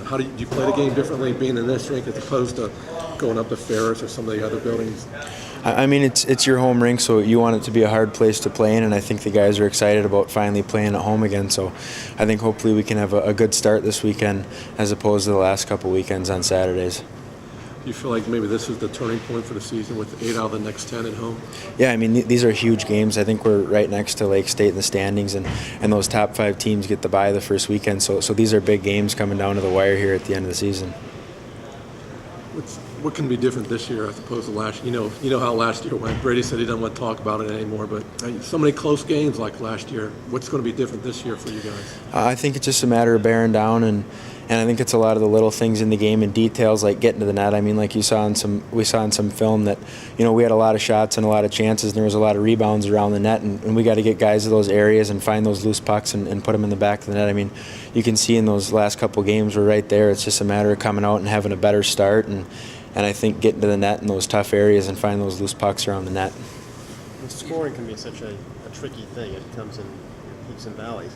How do you play the game differently being in this rink as opposed to going up to Ferris or some of the other buildings? I mean, it's your home rink, so you want it to be a hard place to play in, and I think the guys are excited about finally playing at home again. So I think hopefully we can have a good start this weekend as opposed to the last couple weekends on Saturdays. Do you feel like maybe this is the turning point for the season with 8 out of the next 10 at home? Yeah, I mean, these are huge games. I think we're right next to Lake State in the standings, and those top 5 teams get the bye the first weekend. So these are big games coming down to the wire here at the end of the season. What can be different this year as opposed to last year? You know how last year went. Brady said he doesn't want to talk about it anymore, but so many close games like last year. What's going to be different this year for you guys? I think it's just a matter of bearing down, and I think it's a lot of the little things in the game and details like getting to the net. I mean, like we saw in some film that, we had a lot of shots and a lot of chances, and there was a lot of rebounds around the net, and we got to get guys to those areas and find those loose pucks and put them in the back of the net. I mean, you can see in those last couple games we're right there. It's just a matter of coming out and having a better start, and I think getting to the net in those tough areas and finding those loose pucks around the net. Scoring can be such a tricky thing. It comes in peaks and valleys.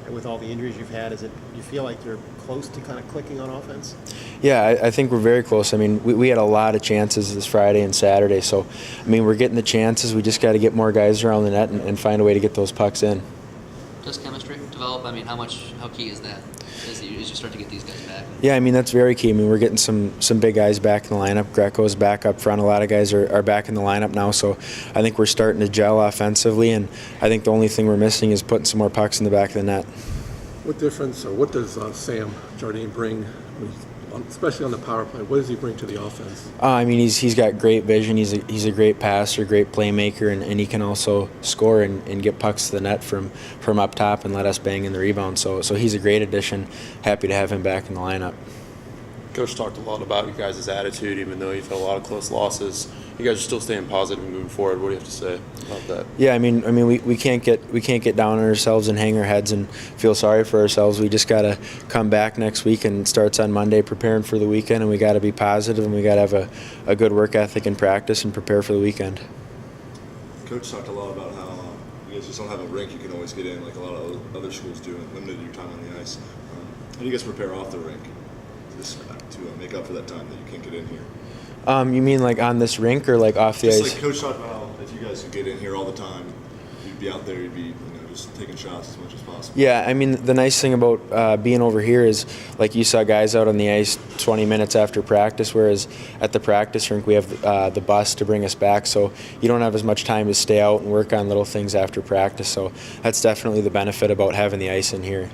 And with all the injuries you've had, do you feel like you're close to kind of clicking on offense? Yeah, I think we're very close. I mean, we had a lot of chances this Friday and Saturday. So, I mean, we're getting the chances. We just got to get more guys around the net and find a way to get those pucks in. Does chemistry develop? I mean, how key is that as you start to get these guys back? Yeah, I mean, that's very key. I mean, we're getting some big guys back in the lineup. Greco's back up front. A lot of guys are back in the lineup now. So I think we're starting to gel offensively, and I think the only thing we're missing is putting some more pucks in the back of the net. What difference, or what does Sam Jardine bring, especially on the power play? What does he bring to the offense? I mean, he's got great vision. He's a great passer, great playmaker, and he can also score and get pucks to the net from up top and let us bang in the rebound. So he's a great addition. Happy to have him back in the lineup. Coach talked a lot about you guys' attitude, even though you've had a lot of close losses. You guys are still staying positive and moving forward. What do you have to say about that? Yeah, I mean, we can't get down on ourselves and hang our heads and feel sorry for ourselves. We just got to come back next week, and it starts on Monday preparing for the weekend, and we got to be positive, and we got to have a good work ethic and practice and prepare for the weekend. Coach talked a lot about how you guys just don't have a rink you can always get in like a lot of other schools do, and limited your time on the ice. How do you guys prepare off the rink to make up for that time that you can't get in here? You mean like on this rink or like off the ice? Just like Coach talked about how if you guys could get in here all the time, you'd be out there, you'd be just taking shots as much as possible. Yeah, I mean, the nice thing about being over here is, like, you saw guys out on the ice 20 minutes after practice, whereas at the practice rink we have the bus to bring us back, so you don't have as much time to stay out and work on little things after practice. So that's definitely the benefit about having the ice in here.